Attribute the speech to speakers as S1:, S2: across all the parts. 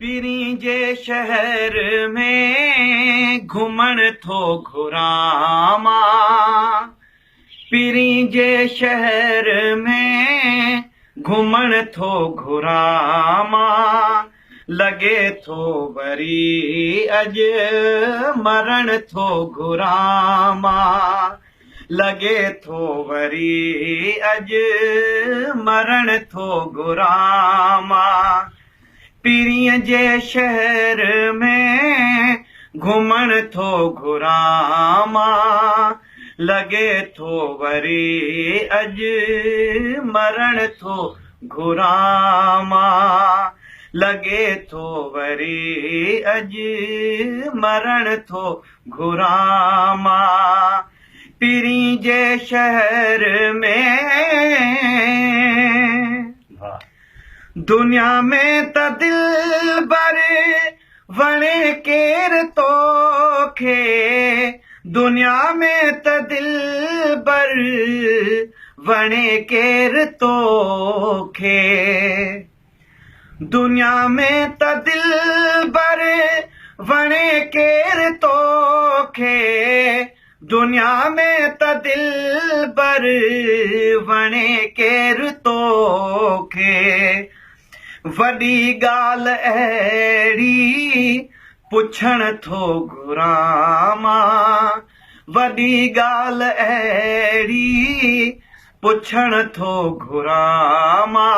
S1: पीरी जे शहर में घुमण थो घुरामा। पीरी जे शहर में घुमण थो घुरामा। लगे थो वरी अॼु मरण थो घुरामा। लगे थो वरी अॼु मरण थो घुरामा। पीरीअ जे शहर में घुमण थो घुरामा। लगे थो वरी अॼु मरण थो घुरामा। लगे थो वरी अॼु मरण थो घुरामा। पीरी जे शहर में दुनिया में त दिलबर वणे केर तोखे। दुनिया में त दिलबर वणे केर तोखे। दुनिया में त दिलबर वणे केर तोखे। दुनिया में त दिलबर वणे केर तोखे। वॾी ॻाल्हि अहिड़ी पुछण थो घुरामा। वॾी ॻाल्हि अहिड़ी पुछण थो घुरामा।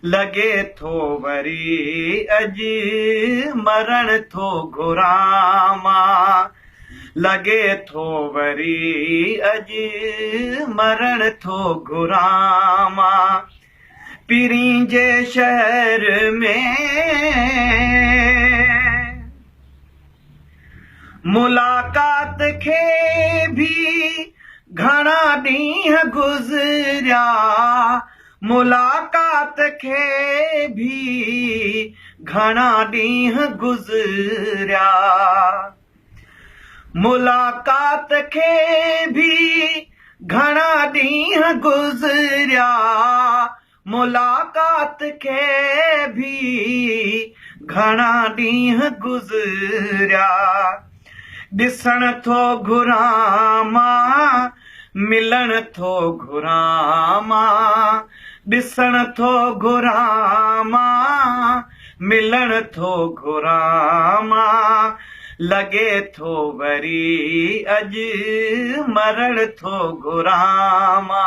S1: लगे थो वरी अॼु मरण थो घुरामा। लगे थो वरी अॼु मरण थो घुरामा। पीरी जे शहर में मुलाकात खे भी घणा ॾींहं गुज़रिया। मुलाकात खे भी घणा ॾींहं गुज़रिया। मुलाकात खे भी घणा ॾींहं गुज़रिया। मुलाकात खे भी घणा ॾींहं गुज़रिया। ॾिसण थो घुरामा मिलण थो घुरामा। ॾिसण थो घुरामा मिलण थो घुरामा। लगे थो वरी अॼु मरण थो घुरामा।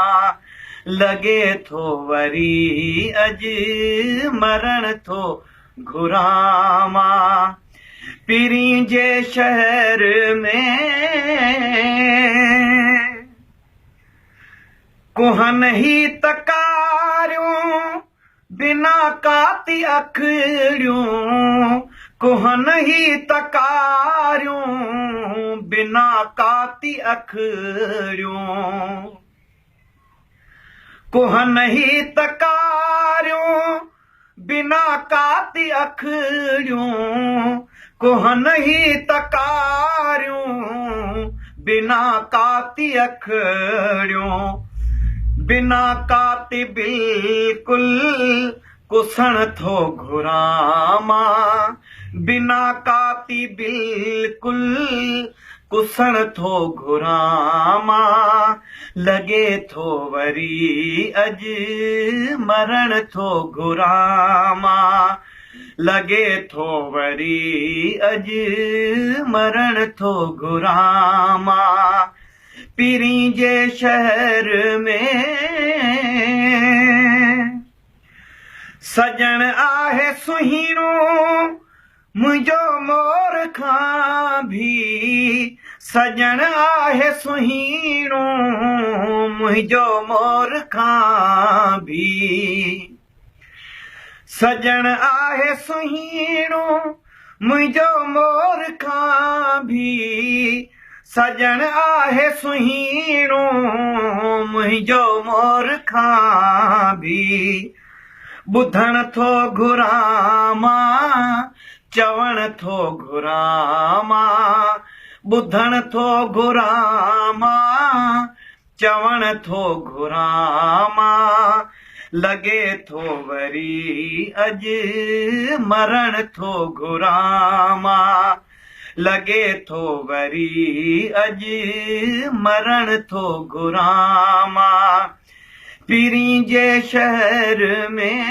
S1: लगे थो वरी अॼु मरण थो घुरामा। पीरी जे शहर में कुहन ही तकारियूं बिना काती अखड़ियूं। कुहन ही तकारियूं बिना काती अखड़ियूं। कुहन ही तकारियूं बिना काती अखड़ियूं। कुहन ही तकारियूं बिना काती अखड़ियूं। बिना काती बिल्कुल कुसण थो घुरामा। बिना काती बिल्कुल कुसण थो घुरामा। लगे थो वरी अॼु मरण थो घुरामा। लगे थो वरी अॼु मरण थो घुरामा। पीरी जे शहर में सजण आहे सुहिणो मुंहिंजो मोर खां भी। सजण आहे सुहिणो मुंहिंजो मोर खां भी। सजण आहे सुहिणो मुंहिंजो मोर खां भी। सजण आहे सुहिणो मुंहिंजो मोर खां भी। ॿुधण थो घुरामा चवण थो घुरामा। ॿुधण थो घुरामा चवण थो घुरामा। लॻे थो वरी अॼु मरण थो घुरां लॻे थो वरी अॼु मरण थो घुरां पीरी जे शहर में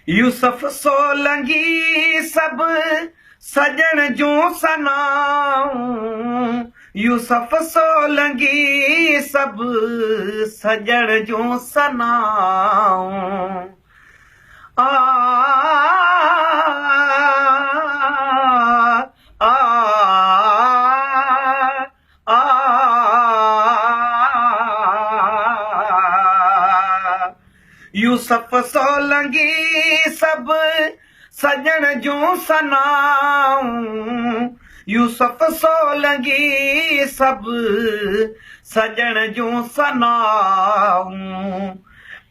S1: यूसुफ सोलंगी सभु सजण जूं सनाऊं यूसुफ सोलंगी सभु सजण जूं सनाऊं आ आ आ यूसुफ सोलंगी सभु सजण जूं सनाऊं यूसुफ सोलंगी सभु सजण जूं सनाऊं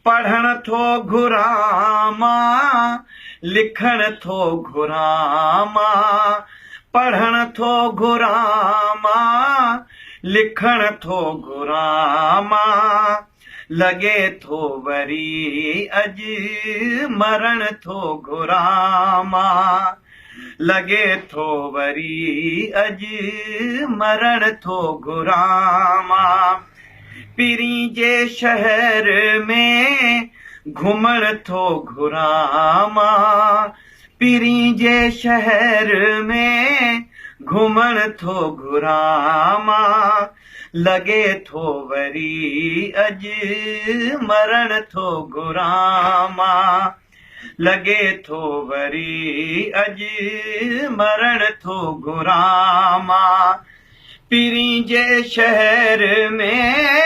S1: पढ़ण थो घुरां मां लिखण थो घुरां मां पढ़ण थो घुरां मां लिखण थो घुरां मां लॻे थो वरी अॼु मरण थो घुरां मां लॻे थो वरी अॼु मरण थो घुरां मां पीरी जे शहर में घुमण थो घुरां मां पीरी जे शहर में घुमण थो घुरां मां लॻे थो वरी अॼु मरण थो घुरां मां लॻे थो वरी अॼु मरण थो घुरां मां पीरी जे शहर में